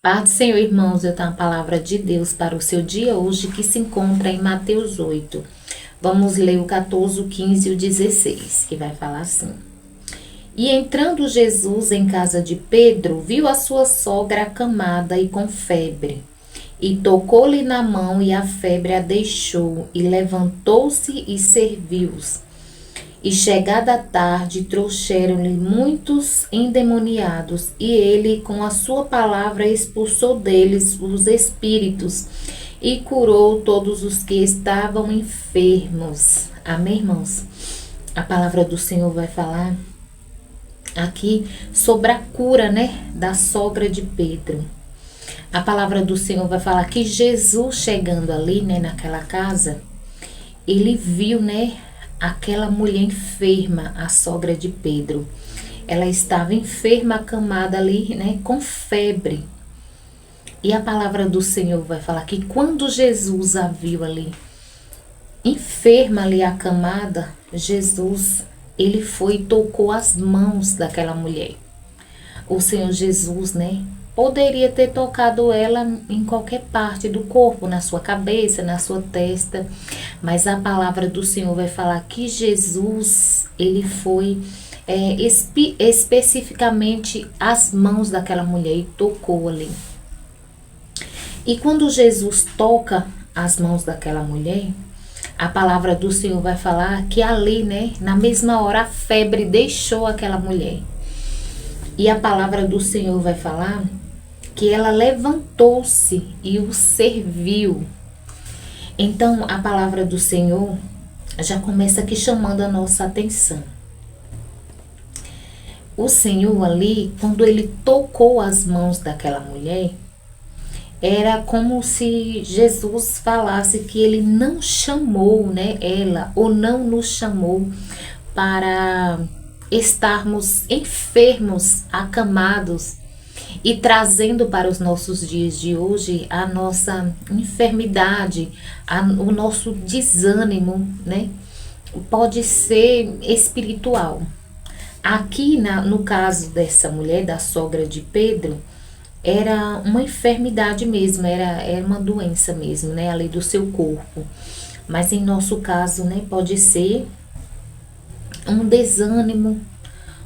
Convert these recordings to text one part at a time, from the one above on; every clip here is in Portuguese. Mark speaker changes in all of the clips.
Speaker 1: Paz do Senhor, irmãos, eu tenho a palavra de Deus para o seu dia hoje, que se encontra em Mateus 8. Vamos ler o 14, o 15 e o 16, que vai falar assim. E entrando Jesus em casa de Pedro, viu a sua sogra acamada e com febre. E tocou-lhe na mão, e a febre a deixou, e levantou-se e serviu-os. E chegada a tarde, trouxeram-lhe muitos endemoniados, e ele, com a sua palavra, expulsou deles os espíritos, e curou todos os que estavam enfermos. Amém, irmãos? A palavra do Senhor vai falar aqui sobre a cura, da sogra de Pedro. A palavra do Senhor vai falar que Jesus, chegando ali, naquela casa, ele viu, aquela mulher enferma, a sogra de Pedro. Ela estava enferma, acamada ali, com febre. E a palavra do Senhor vai falar que quando Jesus a viu ali, enferma ali, acamada, Jesus, ele foi e tocou as mãos daquela mulher. O Senhor Jesus, poderia ter tocado ela em qualquer parte do corpo, na sua cabeça, na sua testa, mas a palavra do Senhor vai falar que Jesus, ele foi especificamente as mãos daquela mulher e tocou ali. E quando Jesus toca as mãos daquela mulher, a palavra do Senhor vai falar que ali, na mesma hora, a febre deixou aquela mulher. E a palavra do Senhor vai falar que ela levantou-se e o serviu. Então, a palavra do Senhor já começa aqui chamando a nossa atenção. O Senhor ali, quando ele tocou as mãos daquela mulher, era como se Jesus falasse que ele não chamou, ela, ou não nos chamou para estarmos enfermos, acamados, e trazendo para os nossos dias de hoje a nossa enfermidade, o nosso desânimo, pode ser espiritual. Aqui no caso dessa mulher, da sogra de Pedro, era uma enfermidade mesmo, era uma doença mesmo, ali do seu corpo. Mas em nosso caso, pode ser um desânimo,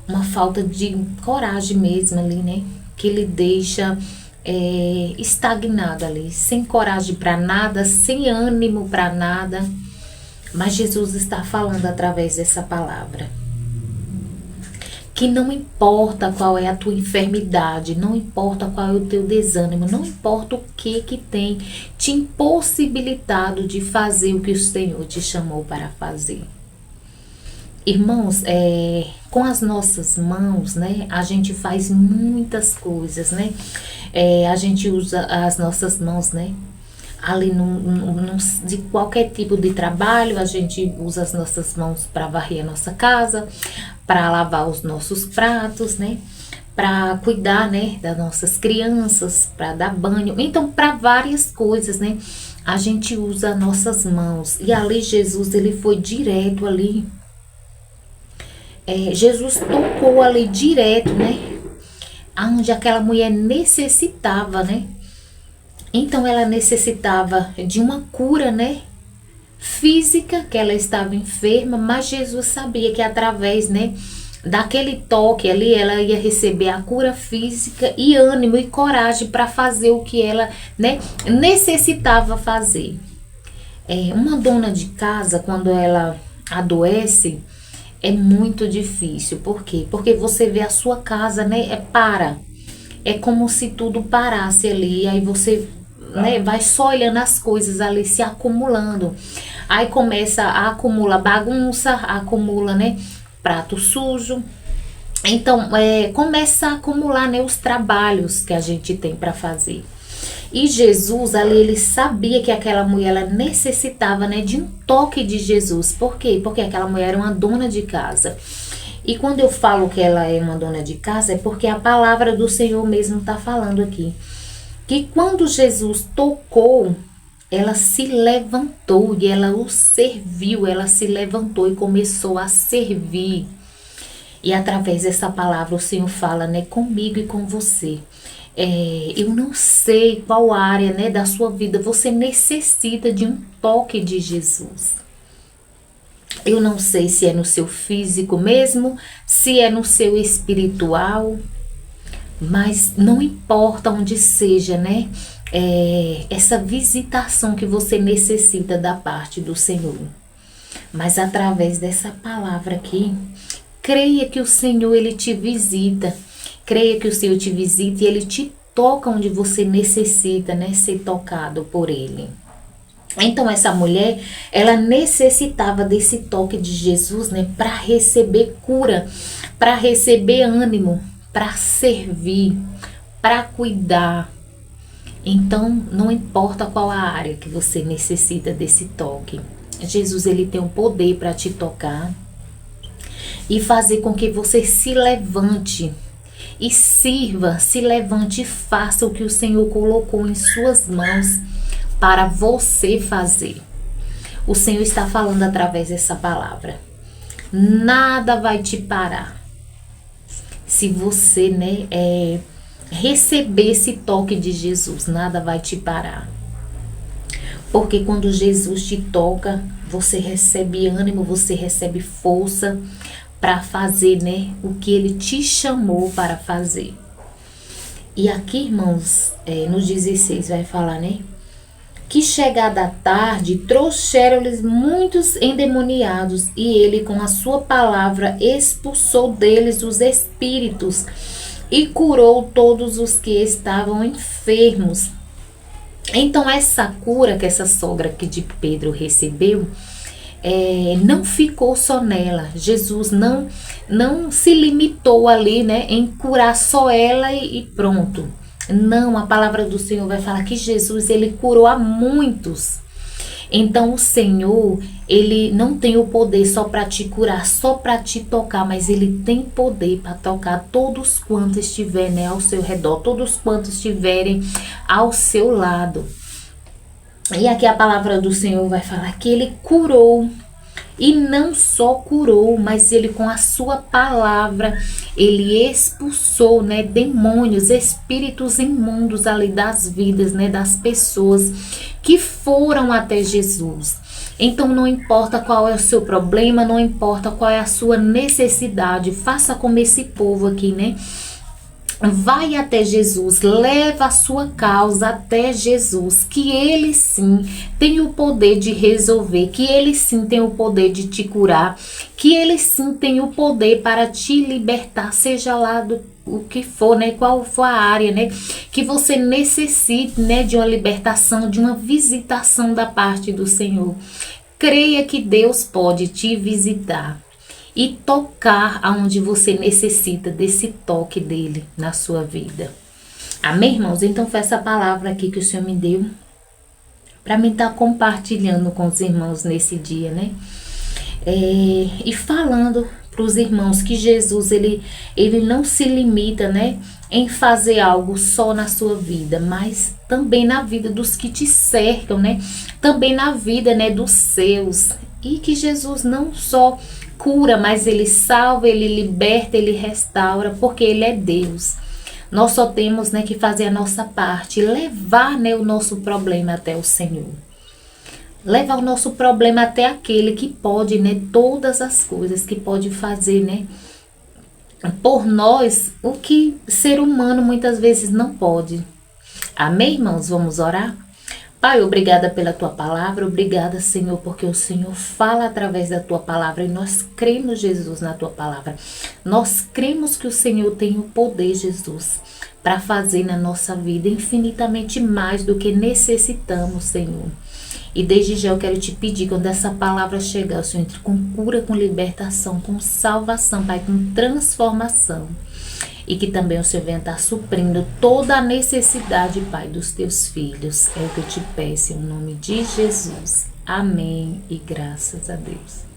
Speaker 1: uma falta de coragem mesmo ali, que lhe deixa estagnada ali, sem coragem para nada, sem ânimo para nada. Mas Jesus está falando através dessa palavra que não importa qual é a tua enfermidade, não importa qual é o teu desânimo, não importa o que tem te impossibilitado de fazer o que o Senhor te chamou para fazer. Irmãos, com as nossas mãos, a gente faz muitas coisas, a gente usa as nossas mãos, ali de qualquer tipo de trabalho, a gente usa as nossas mãos para varrer a nossa casa, para lavar os nossos pratos, para cuidar, das nossas crianças, para dar banho. Então, para várias coisas, a gente usa nossas mãos. E ali Jesus, ele foi direto ali. Jesus tocou ali direto, aonde aquela mulher necessitava, Então ela necessitava de uma cura, física, que ela estava enferma, mas Jesus sabia que através, daquele toque ali, ela ia receber a cura física e ânimo e coragem para fazer o que ela, necessitava fazer. Uma dona de casa, quando ela adoece, é muito difícil. Por quê? Porque você vê a sua casa, para. É como se tudo parasse ali, aí você vai só olhando as coisas ali se acumulando. Aí começa a acumular bagunça, acumula, prato sujo. Então, começa a acumular, os trabalhos que a gente tem para fazer. E Jesus ali, ele sabia que aquela mulher, ela necessitava, de um toque de Jesus. Por quê? Porque aquela mulher era uma dona de casa. E quando eu falo que ela é uma dona de casa, é porque a palavra do Senhor mesmo está falando aqui. Que quando Jesus tocou, ela se levantou e ela o serviu, ela se levantou e começou a servir. E através dessa palavra o Senhor fala, comigo e com você. eu não sei qual área, né, da sua vida você necessita de um toque de Jesus. Eu não sei se é no seu físico mesmo, se é no seu espiritual, mas não importa onde seja, né? Essa visitação que você necessita da parte do Senhor. Mas através dessa palavra aqui, creia que o Senhor, Ele te visita. Creia que o Senhor te visita e Ele te toca onde você necessita, né? Ser tocado por Ele. Então essa mulher, ela necessitava desse toque de Jesus, né, para receber cura, para receber ânimo, para servir, para cuidar. Então não importa qual a área que você necessita desse toque. Jesus, ele tem o poder para te tocar e fazer com que você se levante e sirva, se levante e faça o que o Senhor colocou em suas mãos para você fazer. O Senhor está falando através dessa palavra. Nada vai te parar. Se você, né, receber esse toque de Jesus, nada vai te parar. Porque quando Jesus te toca, você recebe ânimo, você recebe força para fazer, né, o que Ele te chamou para fazer. E aqui, irmãos, no 16 vai falar, né? Que chegada a tarde, trouxeram-lhes muitos endemoniados, e ele com a sua palavra expulsou deles os espíritos e curou todos os que estavam enfermos. Então essa cura que essa sogra aqui de Pedro recebeu, não ficou só nela. Jesus não se limitou ali, né, em curar só ela e pronto. Não, a palavra do Senhor vai falar que Jesus, ele curou a muitos. Então o Senhor, ele não tem o poder só para te curar, só para te tocar, mas ele tem poder para tocar todos quantos estiverem, né, ao seu redor, todos quantos estiverem ao seu lado. E aqui a palavra do Senhor vai falar que ele curou. E não só curou, mas ele com a sua palavra, ele expulsou, né, demônios, espíritos imundos ali das vidas, né, das pessoas que foram até Jesus. Então não importa qual é o seu problema, não importa qual é a sua necessidade, faça como esse povo aqui, né? Vai até Jesus, leva a sua causa até Jesus, que ele sim tem o poder de resolver, que ele sim tem o poder de te curar, que ele sim tem o poder para te libertar, seja lá o que for, né, qual for a área, né, que você necessite, né, de uma libertação, de uma visitação da parte do Senhor. Creia que Deus pode te visitar e tocar aonde você necessita desse toque dele na sua vida. Amém, irmãos? Então foi essa palavra aqui que o Senhor me deu para mim estar compartilhando com os irmãos nesse dia, né? E falando para os irmãos que Jesus, ele não se limita, né, em fazer algo só na sua vida, mas também na vida dos que te cercam, né? Também na vida, né, dos seus. E que Jesus não só cura, mas ele salva, ele liberta, ele restaura, porque ele é Deus. Nós só temos, né, que fazer a nossa parte, levar, né, o nosso problema até o Senhor. Levar o nosso problema até aquele que pode, né, todas as coisas, que pode fazer, né, por nós o que ser humano muitas vezes não pode. Amém, irmãos? Vamos orar? Pai, obrigada pela tua palavra, obrigada, Senhor, porque o Senhor fala através da tua palavra e nós cremos, Jesus, na tua palavra. Nós cremos que o Senhor tem o poder, Jesus, para fazer na nossa vida infinitamente mais do que necessitamos, Senhor. E desde já eu quero te pedir, quando essa palavra chegar, o Senhor entre com cura, com libertação, com salvação, Pai, com transformação. E que também o Senhor venha estar suprindo toda a necessidade, Pai, dos teus filhos. É o que eu te peço em nome de Jesus. Amém e graças a Deus.